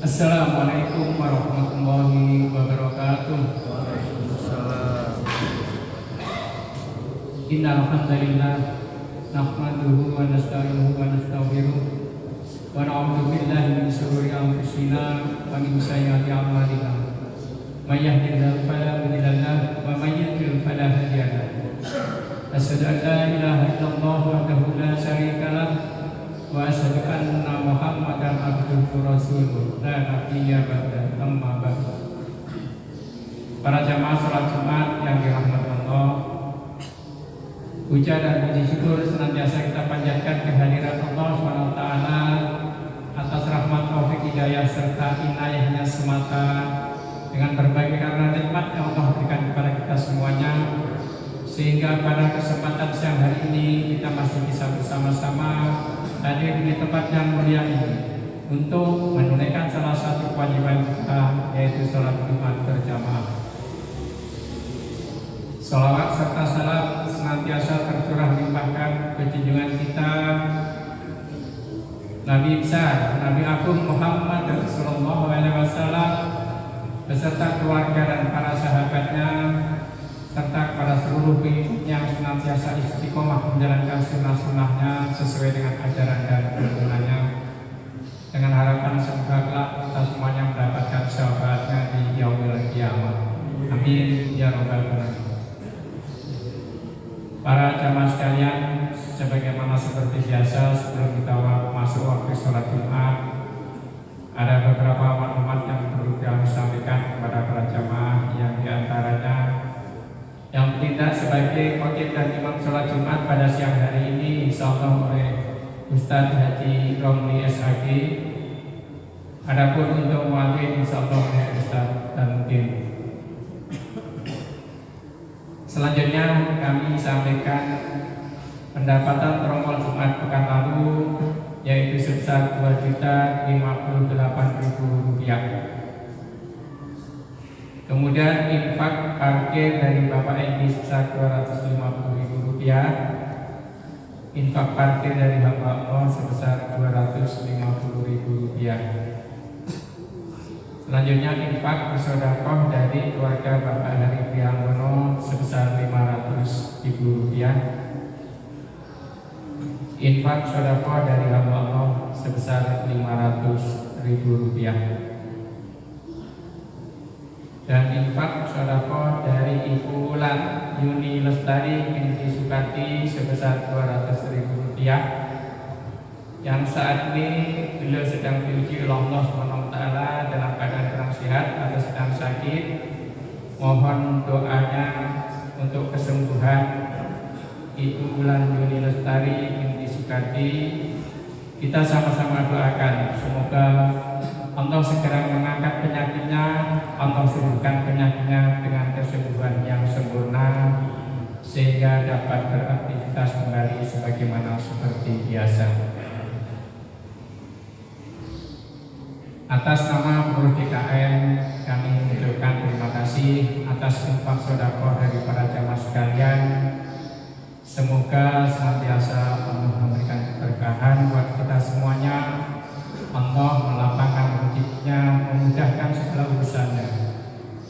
Assalamualaikum warahmatullahi wabarakatuh. Waalaikumsalam. Innal hamdalillah nahmaduhu wa nasta'inuhu wa nastaghfiruh wa na'udzu billahi min shururi anfusina wa min sayyiati a'malina. May yahdihillahu fala mudilla lahu wa may yudlil fala hadiya lahu. Asyhadu an la ilaha illallah wahdahu la syarika lahu wa asyhadu anna Muhammadan abduhu rasuluh la nabiyya ba'da, amma ba'du. Para jamaah salat Jumat yang dirahmati Allah, puja dan puji syukur senantiasa kita panjatkan kehadirat Allah SWT atas rahmat taufik hidayah serta inayahnya semata, dengan berbagai karena nikmat yang Allah berikan kepada kita semuanya, sehingga pada kesempatan siang hari ini kita masih bisa bersama-sama hadir di tempat yang mulia ini untuk menunaikan salah satu kewajiban kita, yaitu sholat Jumat berjamaah. Salawat serta salam senantiasa tercurah limpahkan ke junjungan kita Nabi besar, Nabi Agung Muhammad Sallallahu Alaihi Wasallam beserta keluarga dan para sahabatnya, serta kepada seluruh pengikutnya yang senantiasa istiqomah menjalankan sunnah-sunnahnya sesuai dengan ajaran dan tuntunannya, dengan harapan semoga kelak kita semuanya mendapatkan syafaatnya di yaumil qiyamah. Amin ya rabbal alamin. Para jamaah sekalian, sebagaimana seperti biasa sebelum kita masuk waktu sholat Jumat, ada beberapa maklumat yang perlu kami sampaikan kepada para jamaah, yang diantaranya yang bertindak sebagai khotib dan imam sholat Jumat pada siang hari ini insyaallah oleh Ustadz Haji Romli SAG. Adapun untuk muadzin insyaallah oleh Ustadz Tamkin. Selanjutnya kami sampaikan pendapatan trommel Jumat pekan lalu, yaitu sebesar Rp2.058.000. Kemudian infak parkir dari Bapak Edi sebesar Rp250.000. Infak parkir dari hamba Allah sebesar Rp250.000. Selanjutnya infak bersedekah dari keluarga Bapak Hari Priangono sebesar Rp500.000. Infak sedekah dari hamba Allah sebesar Rp500.000. Dan infak sedekah dari Ibu Ulan Yuni Lestari binti Sukati sebesar Rp200.000, yang saat ini beliau sedang diuji oleh Allah SWT dalam keadaan kurang sehat atau sedang sakit. Mohon doanya untuk kesembuhan Ibu Ulan Yuni Lestari binti Sukati. Kita sama-sama doakan semoga Allah segera mengangkat penyakitnya, Allah sembuhkan penyakitnya dengan kesembuhan yang sempurna, sehingga dapat beraktivitas kembali sebagaimana seperti biasa. Atas nama pengurus DKM, kami mengucapkan terima kasih atas infak sedekah dari para jamaah sekalian. Semoga senantiasa Allah memberikan keberkahan buat kita semuanya. Allah melapangkan rezekinya, memudahkan segala urusannya,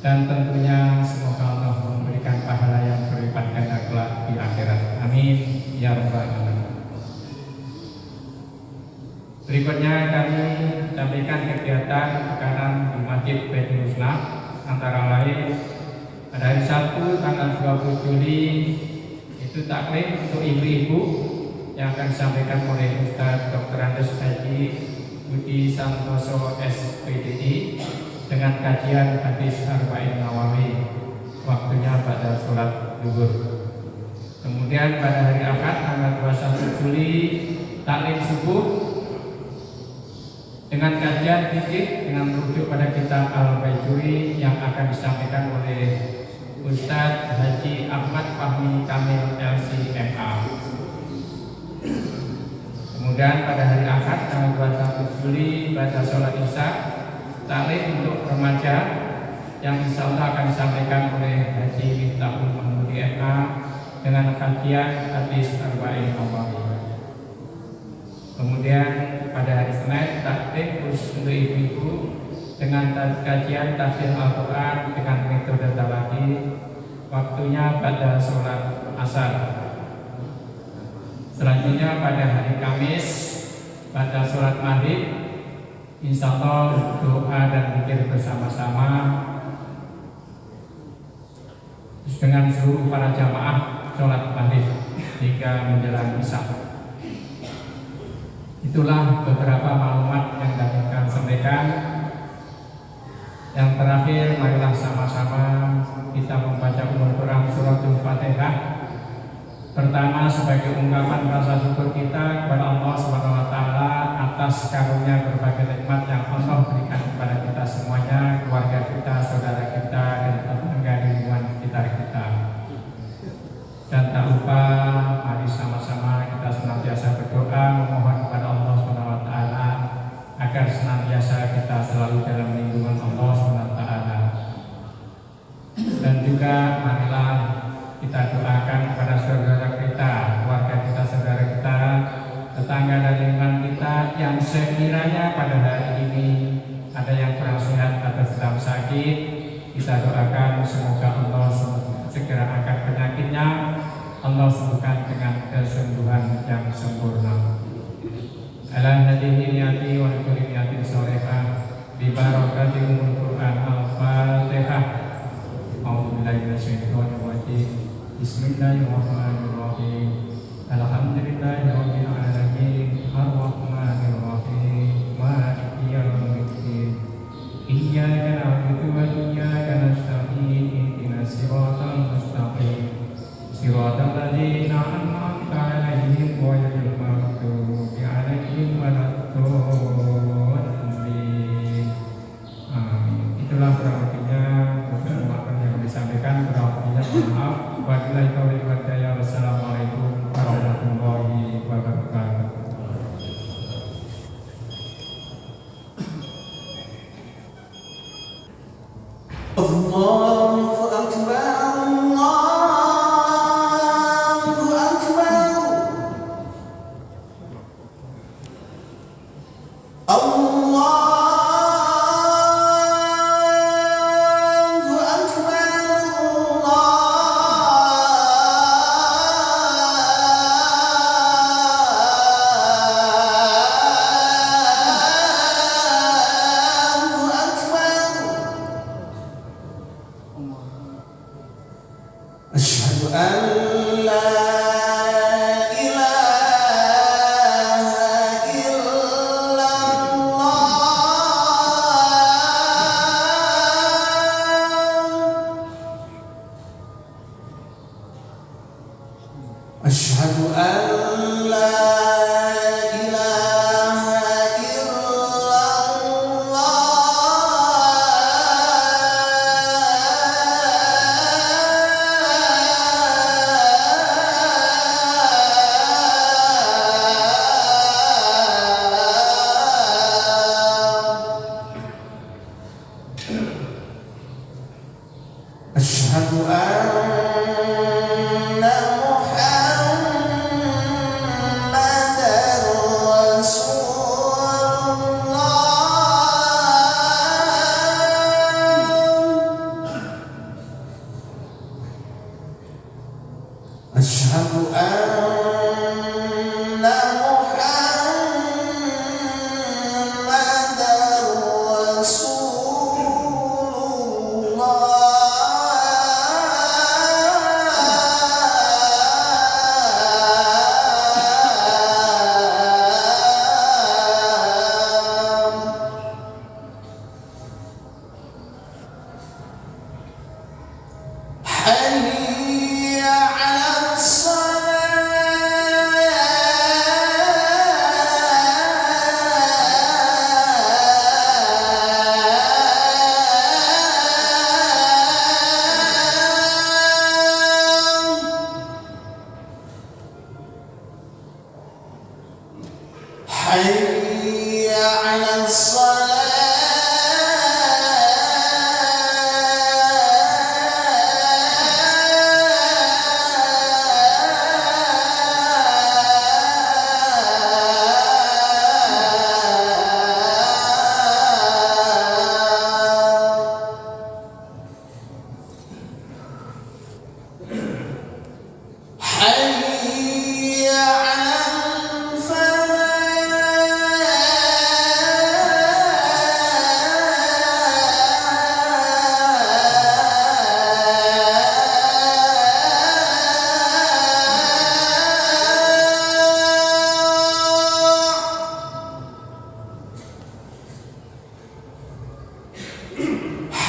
dan tentunya semoga Allah memberikan pahala yang berlipat ganda kelak di akhirat. Amin ya rabbal alamin. Berikutnya kami sampaikan kegiatan pekanan di Masjid Baitul Husna, antara lain pada hari Sabtu tanggal 20 Juli itu taklim untuk ibu-ibu yang akan disampaikan oleh Ustaz Dr. Andes Haji Budi Santoso SPDI dengan kajian hadis Arba'in Nawawi, waktunya pada sholat zuhur. Kemudian pada hari Ahad tanggal 21 Juli taklim subuh dengan kajian fikih dengan merujuk pada kitab Al-Baijuri yang akan disampaikan oleh Ustadz Haji Ahmad Fahmi Kamil LC.MA. Kemudian pada hari Ahad tanggal 21 Juli pada sholat Isya taklim untuk remaja yang insyaallah akan disampaikan oleh Haji Miftahul Mahmudi MA dengan kajian hadis Arba'in Nawawi. Kemudian pada hari Senin taklim khusus untuk ibu-ibu dengan kajian tafsir Al-Quran dengan metode talaqi. Waktunya pada sholat asar. Selanjutnya pada hari Kamis pada sholat maghrib, insya Allah doa dan zikir bersama-sama dengan seluruh para jamaah sholat maghrib hingga menjelang isya. Itulah beberapa maklumat yang dapat kami sampaikan. Yang terakhir, marilah sama-sama kita membaca Al-Quran surat Al-Fatihah. Pertama, sebagai ungkapan rasa syukur kita kepada Allah SWT atas karunia berbagai nikmat yang Allah berikan kepada kita semuanya, keluarga kita, saudara kita, dan tetangga di lingkungan sekitar kita. Dan tak lupa, mari sama-sama kita senantiasa berdoa memohon kepada Allah SWT agar senantiasa kita selalu dalam lindungan Allah SWT. Dan juga marilah kita doakan kepada saudara kita, keluarga kita, saudara kita, tetangga dan lingkungan kita yang sekiranya pada hari ini ada yang kurang sehat atau sedang sakit. Kita doakan semoga Allah segera angkat penyakitnya, Allah sembuhkan dengan kesembuhan yang sempurna. Ala hadihi niyati wa kulli niyatin sholihah bi barakati umul Quran al-Fatihah. A'udzubillahi minasyaitonir rajim. Bismillahirrahmanirrahim. Alhamdulillahi rabbil alamin. Arrahmanir rahim. Maliki yaumiddin. Iyyaka na'budu wa iyyaka nasta'in. Ihdinas siratal mustaqim. Siratal ladzina an'amta 'alaihim ghairil maghdubi 'alaihim waladdallin. Amin. Itulah kurang lebihnya pertemuan yang disampaikan. Kurang lebihnya maaf. Wabillahi taufiq wal hidayah. Wassalamualaikum warahmatullahi wabarakatuh. Allahu Akbar, Allahu Akbar, Allahu Akbar, Allahu Akbar.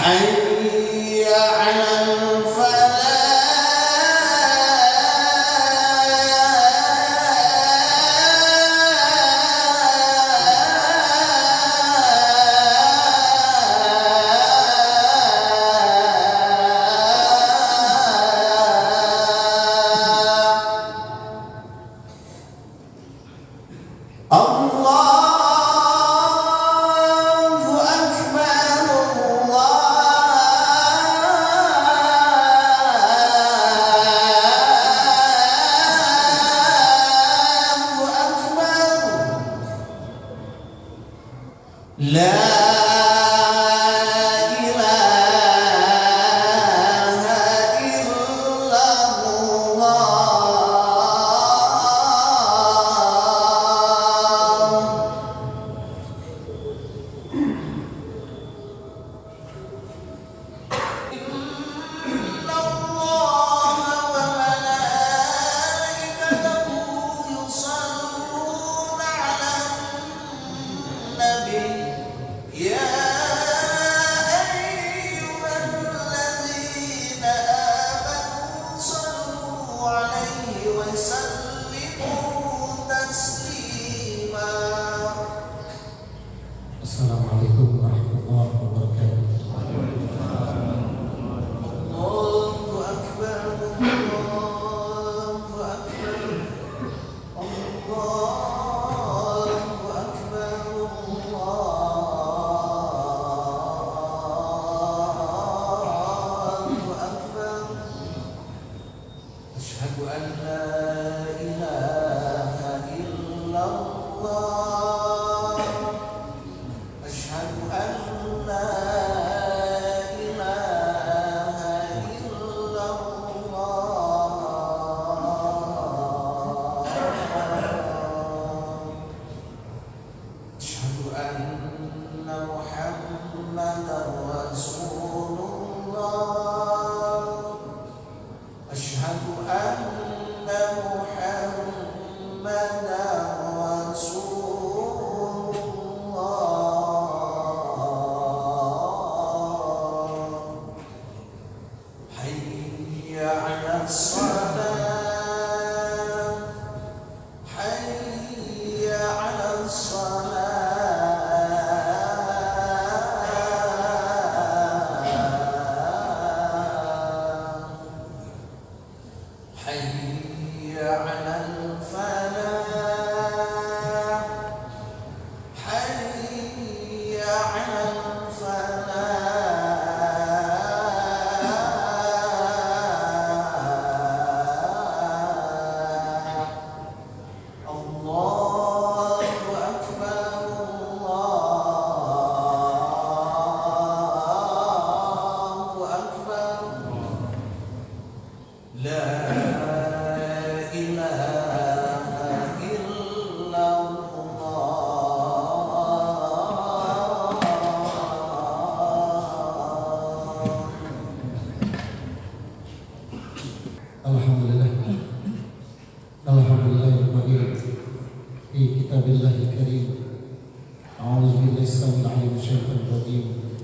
حي على Assalamualaikum warahmatullahi wabarakatuh. Allahu Akbar, Allahu Akbar, Allahu Akbar, Allahu Akbar. Asyhadu an la ilaha illallah. Asyhadu an la ilaha illallah. Asyhadu anna Muhammadar Rasulullah. Asyhadu anna Muhammadar Rasulullah. Hayya 'alas salat, hayya 'alas salat, hayya 'alal falah, hayya 'alal falah. Allahu Akbar, Allahu Akbar. La ilaha illallah. Alhamdulillah. Alhamdulillahirrahmanirrahim. Fi kitabillahil karim. A'udzu billahi samil alim syaitanir rajim.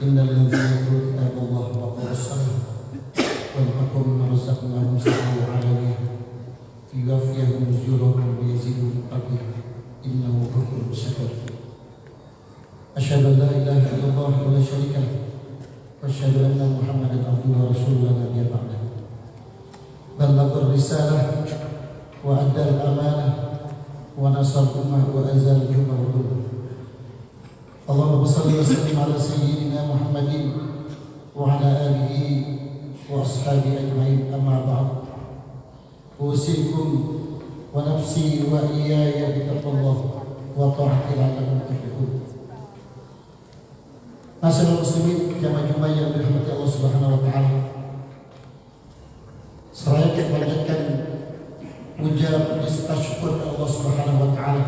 Innal ladzina yaquluna kitaballahi wa aqamus wal taqum marzaqnahum sa'u 'alayhi yuwaffihim ujurahum wa yazidahum min fadlihi innahu ghafurun syakur. Asyhadu an la ilaha illallah wa la syarika lahu wa asyhadu anna Muhammadan abduhu wa rasuluhu la nabiyya ba'dahu. Ballagha risalah wa adda al-amanah wa nasara al-ummah wa azala al-jumma wa dhulma. Allahumma shalli wa sallim ala sayyidina Muhammadin wa ala alihi wa ashabihi ajma'in, amma ba'd. Usikum wa nafsi wa iyaya bi taqwallah wa ta'ati la'allakum tuflihun. Masyaallah muslimin, jamaah Jumat yang dirahmati Allah Subhanahu wa taala. Seraya kita panjatkan puja puji serta syukur kepada Allah Subhanahu wa taala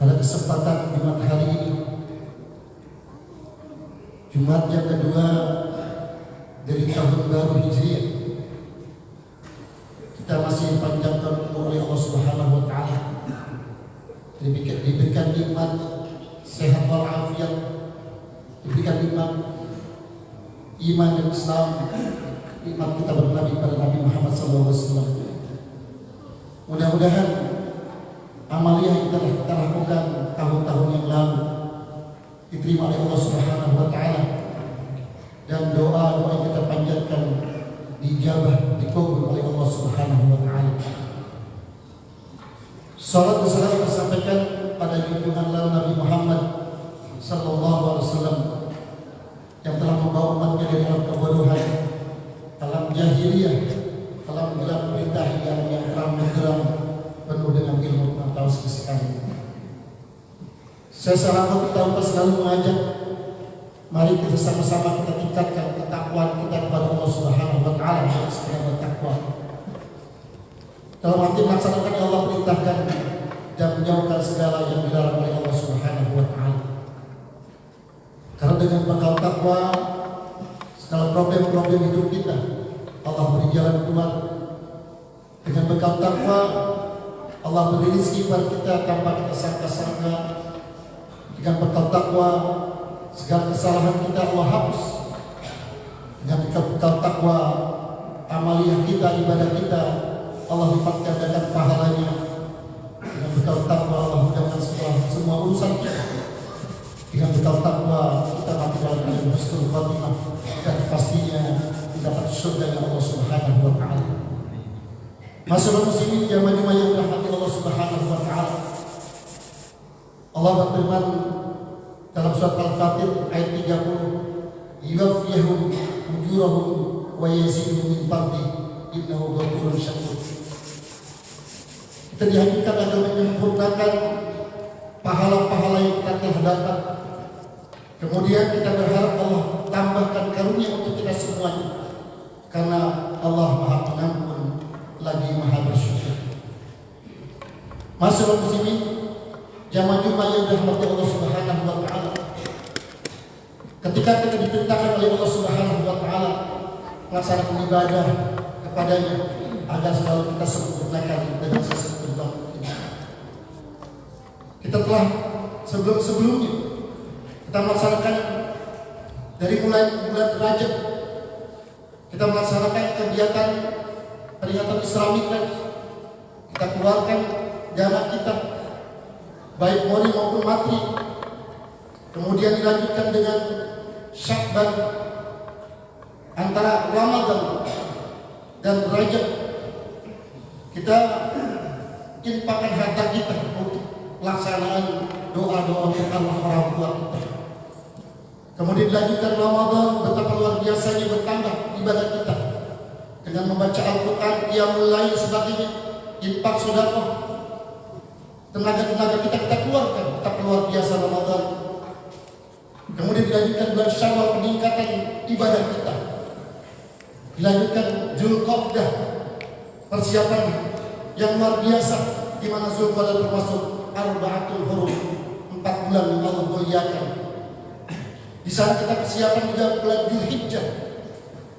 pada kesempatan Jumat hari ini, Jumat yang kedua dari tahun baru Hijriah. Kita masih dipanjangkan umur oleh Allah Subhanahu wa taala, diberikan nikmat sehat walafiat, diberikan nikmat iman dan Islam, nikmat kita bernabi pada Nabi Muhammad SAW. Mudah-mudahan amaliyah yang telah kita lakukan tahun-tahun yang lalu diterima oleh Allah Subhanahu wa Ta'ala, dan doa-doa yang kita panjatkan dijabah, dikabul oleh Allah Subhanahu wa Ta'ala. Salat dan salam disampaikan pada junjungan lalu Nabi Muhammad sallallahu alaihi wasallam yang telah membawa umatnya dari dalam kebodohan, alam jahiliyah, alam gelap perintah yang terang benderang penuh dengan ilmu pengetahuan sekali. Saya selalu kita selalu mengajak, mari kita sama-sama kita tingkatkan ketakwaan kita kepada Allah Subhanahu wa Ta'ala supaya bertakwa. Dalam arti melaksanakan yang Allah perintahkan dan menjauhkan segala yang dilarang oleh Allah Subhanahu wa Ta'ala. Karena dengan bekal takwa, segala problem-problem hidup kita Allah beri jalan keluar. Dengan bekal takwa, Allah beri rezeki kepada kita tanpa kita sangka-sangka. Dengan bekal takwa, segala kesalahan kita Allah hapus. Dengan bekal takwa, amaliyah kita, ibadah kita Allah lipat gandakan pahalanya. Dengan bekal takwa Allah mudahkan semua urusan kita. Dengan bekal takwa kita mati dalam keadaan husnul khatimah dan pastinya mendapat surga yang Allah Subhanahu wa Ta'ala. Masyaallah muslimin jamaah yang dirahmati Allah Subhanahu wa Ta'ala. Allah berfirman dalam surat Al-Fatir ayat 30, yuwaffihum ujurahum wa yazidhum min fadli innahu ghafurun syakur. Kita dihadirkan agar menyempurnakan pahala-pahala yang kita telah dapat. Kemudian kita berharap Allah tambahkan karunia untuk kita semuanya, karena Allah Maha Pengampun lagi Maha Bersyukur. Masyaallah muslimin, jamaah Jumat yang dirahmati Allah Subhanahu wa Ta'ala. Ketika kita diperintahkan oleh Allah Subhanahu wa Ta'ala melaksanakan ibadah kepadanya agar selalu kita sempurnakan dengan sesempurna mungkin. Kita telah sebelum-sebelumnya kita melaksanakan dari mulai bulan Rajab, kita melaksanakan kegiatan peringatan Isra Mi'raj. Kita keluarkan dana kita baik mori maupun matri. Kemudian dilanjutkan dengan Sya'ban, antara Ramadan dan Rajab kita infakkan harta kita untuk pelaksanaan doa-doa untuk Allah orang tua kita. Kemudian dilanjutkan Ramadan, betapa luar biasanya bertambah ibadah kita dengan membaca Al-Quran, qiyamul lail sebagainya, infak sedekah, tenaga-tenaga kita keluarkan, betapa luar biasa Ramadan. Kemudian dilanjutkan bulan Syawal, peningkatan ibadah kita. Dilanjutkan Dzulqa'dah, persiapan yang luar biasa, di mana Dzulqa'dah termasuk Arba'atul Hurum, 4 bulan yang Allah muliakan. Di sana kita persiapan juga bulan Dzulhijjah,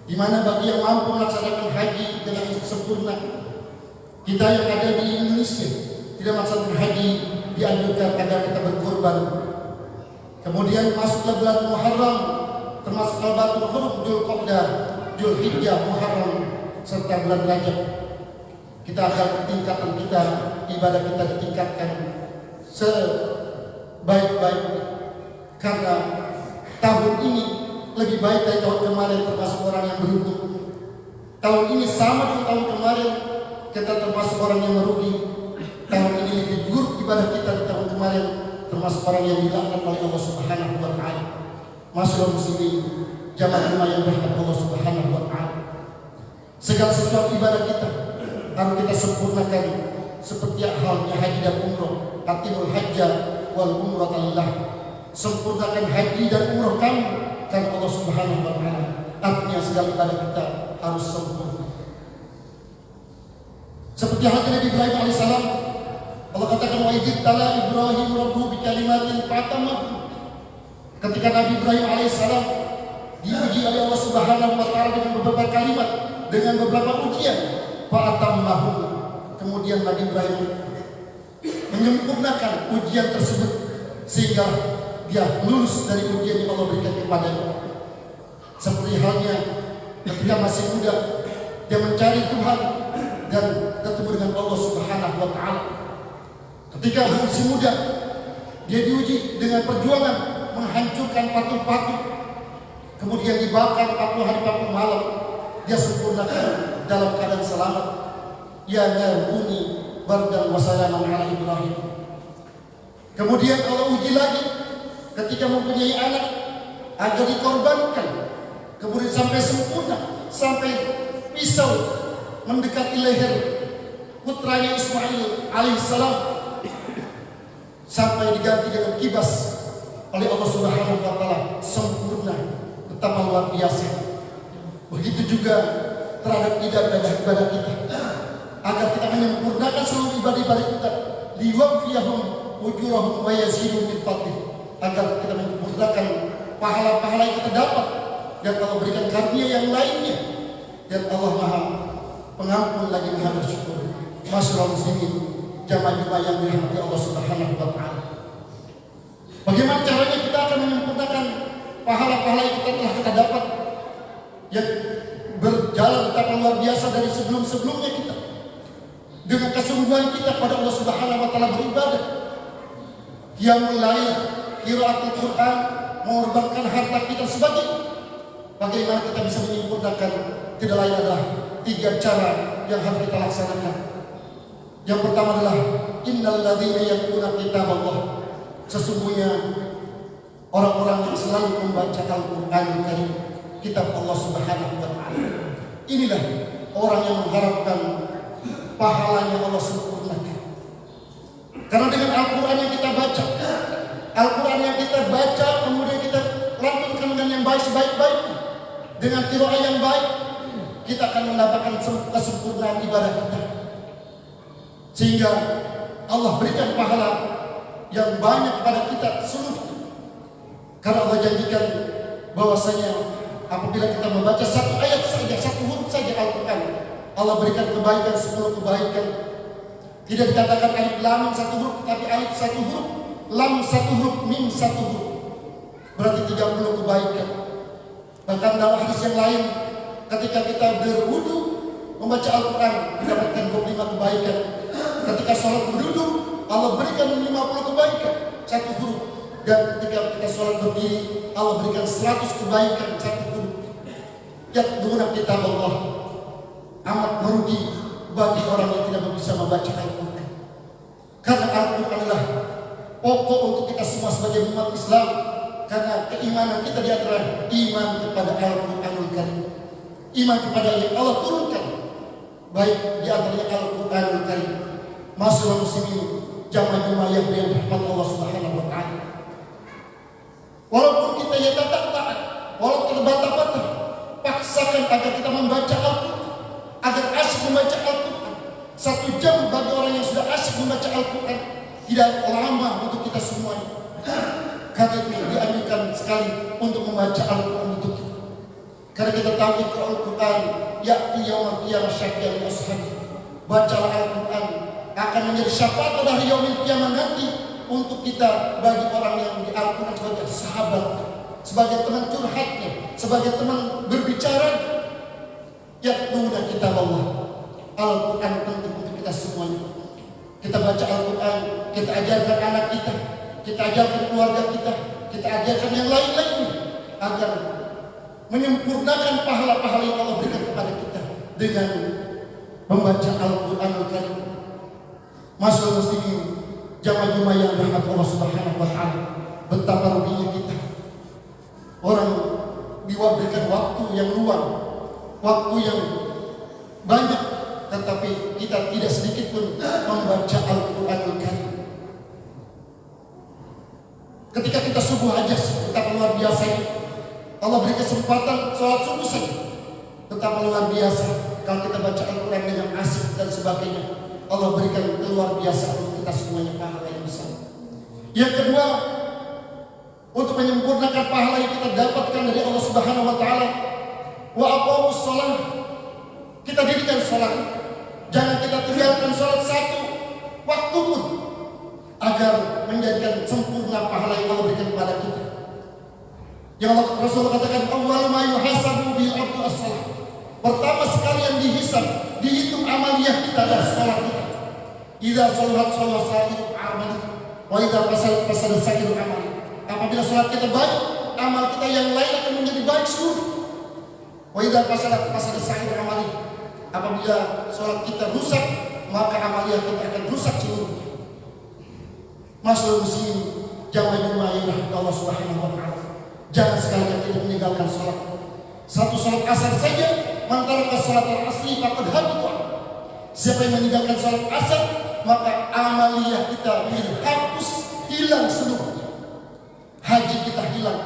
di mana bagi yang mampu melaksanakan haji dengan sempurna. Kita yang ada di Indonesia tidak melaksanakan haji, dianjurkan agar kita berkorban. Kemudian masuklah bulan Muharram, termasuk Arba'atul Hurum, Dzulqa'dah, Dzulhijjah, Muharram, serta bulan Rajab. Kita akan tingkatan kita, ibadah kita ditingkatkan sebaik-baiknya, karena tahun ini lebih baik dari tahun kemarin, termasuk orang yang beruntung. Tahun ini sama dengan tahun kemarin, kita termasuk orang yang merugi. Tahun ini lebih buruk ibadah kita di tahun kemarin, termasuk orang yang dilaknat oleh Allah Subhanahu wa Ta'ala. Masyaallah muslimin, jamaah Jumat yang dirahmati Allah Subhanahu wa Ta'ala. Segala sesuatu ibadah kita harus kita sempurnakan seperti halnya haji dan umroh. Atimul hajja wal umrata lillah. Sempurnakan haji dan umroh kamu karena Allah Subhanahu wa Ta'ala. Artinya segala ibadah kita harus sempurna. Seperti halnya Nabi Ibrahim alaihissalam, Allah katakan wa idzibtala Ibrahim rabbuhu bikalimatin fatamah. Ketika Nabi Ibrahim alaihissalam diuji oleh Allah Subhanahu wa Ta'ala dengan beberapa kalimat, dengan beberapa ujian, fa'atammahum. Kemudian Nabi Ibrahim menyempurnakan ujian tersebut sehingga dia lulus dari ujian yang Allah berikan kepadanya. Seperti halnya ketika masih muda, dia mencari Tuhan dan bertemu dengan Allah Subhanahu wa Ta'ala. Ketika masih muda, dia diuji dengan perjuangan menghancurkan patung-patung, kemudian dibakar 40 hari 40 malam. Dia sempurnakan dalam keadaan selamat. Ya narbuni bardan wa salaman ala Ibrahim. Kemudian Allah uji lagi ketika mempunyai anak agar dikorbankan, kemudian sampai sempurna, sampai pisau mendekati leher putranya Ismail alaihissalam, sampai diganti dengan kibas oleh Allah Subhanahu wa Ta'ala, sempurna, betapa luar biasa. Begitu juga terhadap ibadah kita, agar kita menyempurnakan seluruh ibadah kita, liwafiyahum ujurahum wa yazidum min fadlih, agar kita menyempurnakan pahala-pahala yang kita dapat dan Allah berikan karunia yang lainnya. Dan Allah Maha Pengampun lagi Maha Bersyukur. Masyaallah muslimin, jamaah yang dirahmati Allah Subhanahu wa Ta'ala. Bagaimana caranya kita akan menyempurnakan pahala-pahala yang kita dapat, yang berjalan betapa luar biasa dari sebelum-sebelumnya kita, dengan kesungguhan kita pada Allah Subhanahu wa Ta'ala beribadah, qiyamul lail, qiraatul Quran, mengorbankan harta kita sebagainya. Bagaimana kita bisa menyempurnakan? Tidak lain adalah 3 cara yang harus kita laksanakan. Yang pertama adalah innal ladzina yatluna kitaballah, sesungguhnya orang-orang yang selalu membaca Al-Qur'an Karim, kitab Allah Subhanahu wa Ta'ala. Inilah orang yang mengharapkan pahalanya Allah sempurnakan. Karena dengan Al-Quran yang kita baca, Al-Quran yang kita baca kemudian kita lantunkan dengan yang baik sebaik-baiknya, dengan qiraah yang baik, kita akan mendapatkan kesempurnaan ibadah kita, sehingga Allah berikan pahala yang banyak pada kita seluruhnya. Karena Allah janjikan bahwasanya apabila kita membaca 1 ayat saja, 1 huruf saja Al-Quran, Allah berikan kebaikan 10 kebaikan. Tidak dikatakan alif lam mim 1 huruf, tapi alif 1 huruf, lam 1 huruf, mim 1 huruf, berarti 30 kebaikan. Bahkan dalam hadis yang lain, ketika kita berwudu membaca Al-Quran mendapatkan 25 kebaikan. Ketika sholat berduduk, Allah berikan 50 kebaikan 1 huruf. Dan ketika kita sholat berdiri, Allah berikan 100 kebaikan 1 huruf. Yatluna kitab Allah, amat merugi bagi orang yang tidak bisa membaca Al-Quran. Karena Al-Quran adalah pokok untuk kita semua sebagai umat Islam. Karena keimanan kita di antara iman kepada Al-Quranul Karim, iman kepada yang Allah turunkan, baik di antaranya Al-Quranul Karim. Masyaallah muslimin, jamaah yang dirahmati Allah Subhanahu wa Ta'ala. Walaupun kita ya taat, walaupun terbata-bata, paksakan agar kita membaca Al-Quran, agar asyik membaca Al-Quran. 1 jam bagi orang yang sudah asyik membaca Al-Quran tidak lama untuk kita semuanya. Karena itu dianjurkan sekali untuk membaca Al-Quran itu. Karena kita tahu Al-Quran ya'ti yaumil qiyamah syafi'an li ashabi. Bacalah Al-Quran akan menjadi syafaat pada hari yaumil qiyamah nanti untuk kita, bagi orang yang di Al-Quran sebagai sahabat, sebagai teman curhatnya, sebagai teman berbicara. Yatluna kitab Allah. Al-Quran penting untuk kita semuanya. Kita baca Al-Quran, kita ajarkan anak kita ajarkan keluarga kita ajarkan yang lain-lainnya, agar menyempurnakan pahala-pahala yang Allah berikan kepada kita dengan membaca Al-Quran Al-Karim. Masyaallah muslimin, jamaah yang dirahmati Allah Subhanahu wa Ta'ala, betapa ruginya kita. Orang diberikan waktu yang luang, waktu yang banyak, tetapi kita tidak sedikit pun membaca Al-Quran Al-Karim. Ketika kita subuh aja, betapa luar biasa ini. Allah beri kesempatan sholat subuh saja, betapa luar biasa. Kalau kita baca Al-Quran dengan asik dan sebagainya, Allah berikan luar biasa untuk kita semuanya pahala yang besar. Yang kedua, untuk menyempurnakan pahala yang kita dapatkan dari Allah Subhanahu wa Ta'ala, wa aqamus shalah, kita dirikan sholat. Jangan kita tinggalkan sholat 1 waktu pun, agar menjadikan sempurna pahala yang Allah berikan kepada kita. Yang Rasul katakan, awwal ma yuhasabu bil abdu as-salat. Pertama sekali yang dihisab, dihitung amaliyah kita adalah salat kita. Idza shalat shalat sa'iru amali wa idza fasad sa'iru amali. Apabila salat kita baik, amal kita yang lain akan menjadi baik seluruh. Wa idza fasad sa'iru amali. Apabila salat kita rusak, maka amaliyah kita akan rusak seluruhnya. Masyaallah muslimin, jamaah yang dirahmati Allah Subhanahu wa taala. Jangan sekali kita meninggalkan salat. Satu salat asar saja, mantaraka salat al-asri faqad habita. Siapa yang meninggalkan salat asar, maka amaliyah kita dihapus, hilang seluruhnya. Haji kita hilang,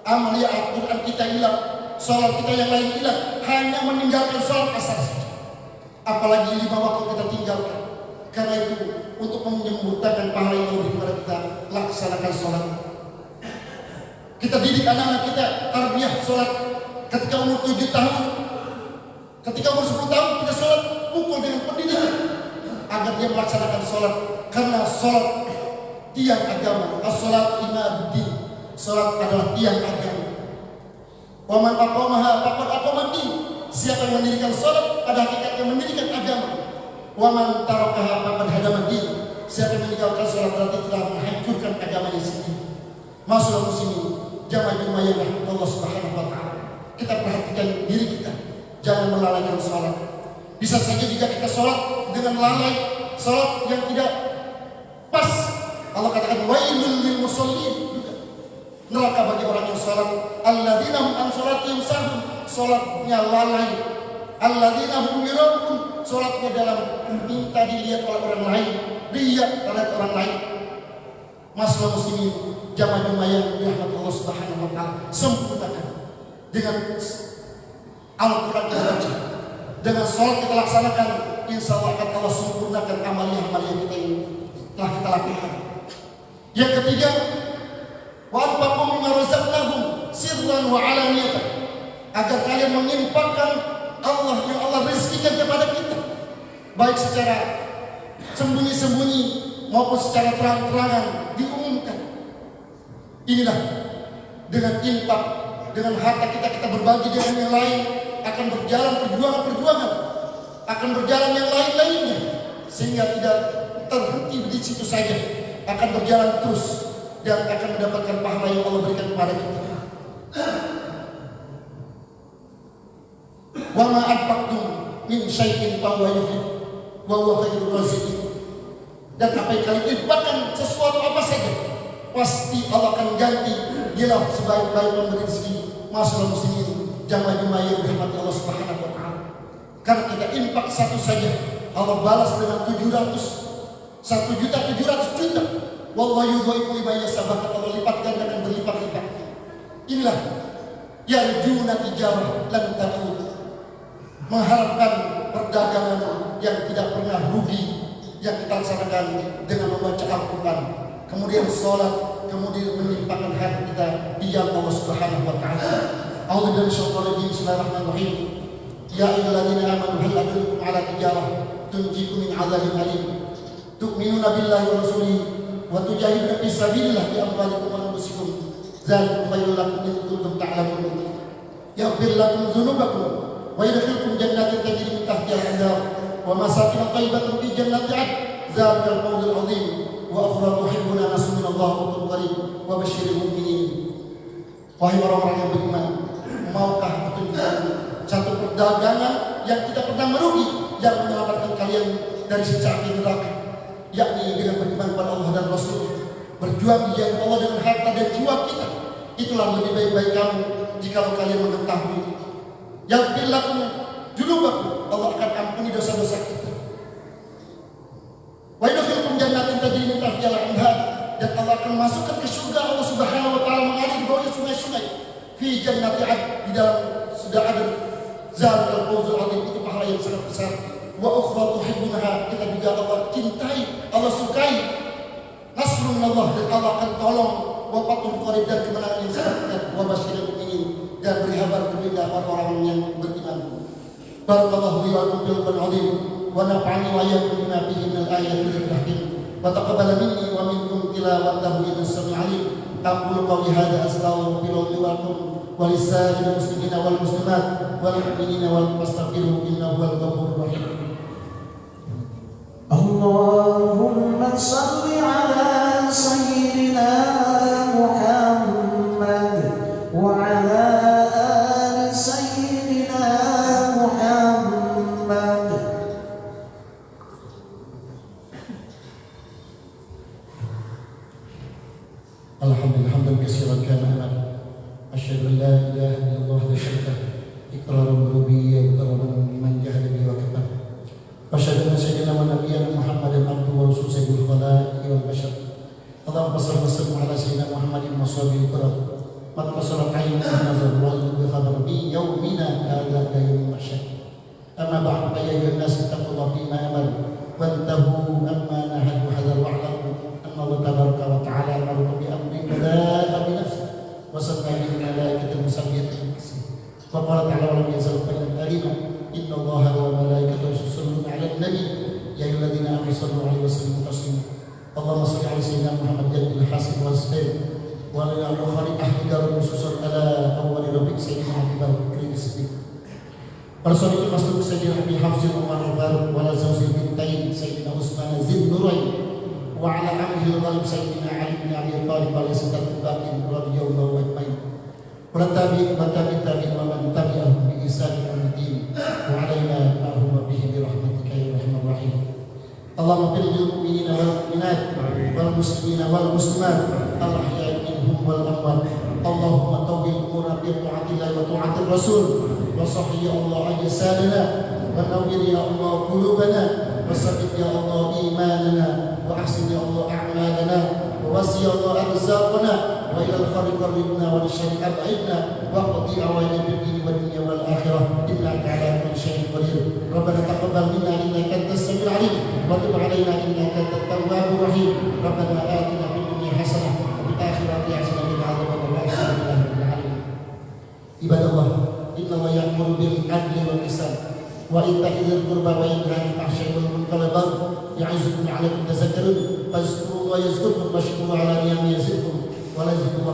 amaliyah Al-Quran kita hilang, salat kita yang lain hilang, hanya meninggalkan salat asar saja. Apalagi 5 waktu kita tinggalkan. Karena itu, untuk menyempurnakan pahala yang lebih kepada kita, laksanakan salat. Kita didik anak-anak kita tarbiyah salat. Ketika umur 7 tahun, ketika umur 10 tahun kita salat, pukul dengan pendidikan agar dia melaksanakan salat. Karena salat tiang agama. As-salat imaduddin. Salat adalah tiang agama. Wa man aqamaha faqad aqamaddin. Siapa yang mendirikan salat pada hakikatnya mendirikan agama. Wa man tarakaha faqad hadamaddin. Siapa yang meninggalkan salat berarti telah menghancurkan agamanya sendiri. Masyaallah muslimin, jamaah yang dirahmati Allah Subhanahu wa taala. Kita perhatikan diri kita, jangan melalaikan salat. Bisa saja jika kita salat dengan lalai, salat yang tidak pas, Allah katakan wailul lil musallin juga. Neraka bagi orang yang salat. Alladzina hum an salatihim sahun, salatnya lalai. Alladzina hum yura'un, salatnya dalam minta dilihat oleh orang lain, lihat oleh orang lain. Masalah muslimin, jamaah yang dirahmati Allah Subhanahu wa taala, sempurnakan dengan Al-Quran kita baca, dengan sholat kita laksanakan, insya Allah akan Allah sempurnakan amaliyah-amaliyah kita yang telah kita lakukan. Yang ketiga, wa anfaqu mimma razaqnahum sirran wa alaniyatan, agar kalian menginfakkan Allah yang Allah rezekikan kepada kita, baik secara sembunyi-sembunyi maupun secara terang-terangan diumumkan. Inilah dengan infak, dengan harta kita berbagi dengan yang lain, akan berjalan perjuangan, akan berjalan yang lain-lainnya, sehingga tidak terhenti di situ saja, akan berjalan terus dan akan mendapatkan pahala yang Allah berikan kepada kita. Wa ma anfaqtum min syai'in fa huwa yukhlifu wa huwa khairur raziqin. Dan apa yang kalian infakkan, sesuatu apa saja, pasti Allah akan ganti. Dialah sebaik-baik pemberi rezeki. Masyaallah muslimin, jamaah yang dirahmati Allah Subhanahu wa taala. Karena kita infak satu saja, Allah balas dengan 1.700.000.000. Wallahu yudhi'u liman yasha', Allah lipat gandakan berlipat-lipat. Inilah yarjuna tijarah lan taqul, mengharapkan perdagangan yang tidak pernah rugi, yang kita laksanakan dengan membaca Al-Quran, kemudian sholat, kemudian melimpahkan hati kita di jalan Allah Subhanahu wa taala. A'udzu billahi minasyaitonir rajim. Bismillahirrahmanirrahim. Ya ayyuhalladzina amanu hal adullukum ala tijarah tunjikum min 'adzabin alim. Tu'minuna billahi wa rasulihi wa tujahiduna fi sabilillah bi amwalikum wa anfusikum. Dzalikum khairul lakum in kuntum ta'lamun. Yaghfir lakum dzunubakum wa yadkhulukum jannatin tajri min tahtiha al-anhar wa masakin thayyibatan fi jannati 'adn. Dzalikal fawzul 'adzim. Wa akhra tuhibbuna nasun minallah wa qul qarib wa basyiril mu'minin. Wahai orang-orang yang beriman, maukah tunjukkan satu perdagangan yang tidak pernah merugi, yang menyelamatkan kalian dari siksa api neraka, yakni dengan beriman pada Allah dan Rasul, berjuang di jalan Allah dengan harta dan jiwa kita. Itulah lebih baik-baik kamu jika kalian mengetahui. Yaghfir lakum dzunubakum, Allah akan ampuni dosa-dosa kita. Wa yudkhilukum jannatin tajri min tahtiha al-anhar, dan Allah akan masukkan ke surga Allah Subhanahu wa taala mengalir di bawahnya sungai-sungai. Fi jannati 'adn, di dalam sudah ada zalikal fawzul 'adzim, itu pahala yang sangat besar. Wa ukhra tuhibbunaha, kita juga Allah cintai, Allah sukai. Nasrun Allah, dan Allah akan tolong. Wa fathun qarib, dan kemenangan yang sangat dekat. Wa basyiril mu'minin, dan beri kabar gembira orang-orang yang beriman. Barakallahu li wa lakum fil Qur'anil 'azim wa nafa'ani wa iyyakum bima fihi minal ayatil hakim. Wa taqabbal minni wa minkum tilawatahu innahu sami'un 'alim. أقول قولي هذا أستغفر الله لي ولكم ولسائر المسلمين والمسلمات والمؤمنين والمستغفرين إنه هو الغفور الرحيم. اللهم صل على سيدنا محمد وعلى آل سيدنا محمد. Alhamdulillah hamdan katsiran kana amal. Asyhadu an la ilaha illallah la syarika lahu iqraran rububiyyah wa iqraran liman jahada bihi wa kafar. Asyhadu anna sayyidina wa nabiyyana Muhammadan abduhu wa rasuluhu sayyidul khalaiqi wal bashar. Allahumma shalli wa sallim ala sayyidina Muhammadin wa sahbihi kiram. Man basara ayna nazar wa bi khabar bi yaumina hadha yaumul mahsyar. Amma ba'd fa ya ayyuhan nas taqullaha fima amar wa antahu amma nahadu hadar wa'lamu anna Allah tabaraka wa ta'ala amara bi amrin bada'a bi nafsihi wa sanna bil malaikati musabbihatan bismihi. Wa qala ta'ala wa lam yazal qailan alima inna Allaha wa malaikatahu yusalluna 'alan nabi ya ayyuhalladzina amanu sallu 'alaihi wa sallimu taslima. Allahumma shalli 'ala sayyidina Muhammad jadil hasan wa sayyid wa ala al-bukhari ahli darul nusus ala awwal rabbik sayyidina Abu Bakr as-Siddiq. Rasulullah masuk sayyidina Abi Hafs Umar al-Faruq wa la zawjil bintain sayyidina Utsman Zin Nurain wa ala amhi al-ghalib sayyidina Ali bin Abi Thalib wa sayyidina Bakin radhiyallahu ajmain. Wa tabi'in wa tabi'in wa man tabi'ahum bi ihsan ila yaumil wa alaina ma'hum bihi bi rahmatika ya arhamar rahim. Allahumma fil mu'minina wal mu'minat wal muslimina wal muslimat al ahya'i minhum wal amwat. Allahumma tawwil umurana bi ta'atillah wa ta'atir rasul wa sahih ya Allah ajsadana wa nawwir ya Allah qulubana wa sabbit ya Allah imanana wa ahsin ya Allah a'malana wa wasi ya Allah arzaqana wa ila al-khari qarribna wa lishari ab'idna wa qadi awajib bid-din wa dunya wal akhirah innaka ala kulli shay'in qadir. Rabbana taqabbal minna innaka antas samiul alim wa tub alaina innaka antat tawwabur rahim. Rabbana atina fid dunya hasanah wa fil akhirati hasanah wa qina adzabannar nar. Ibadallah, inna Allah ya'muru bil adli wal ihsan wa ita'i dzil qurba wa yanha 'anil fahsya'i wal munkari wal baghi ya'izukum la'allakum tadhakkarun. Fazkurullaha yazkurkum washkuruhu 'ala ni'amihi yazidkum wa la yazidkum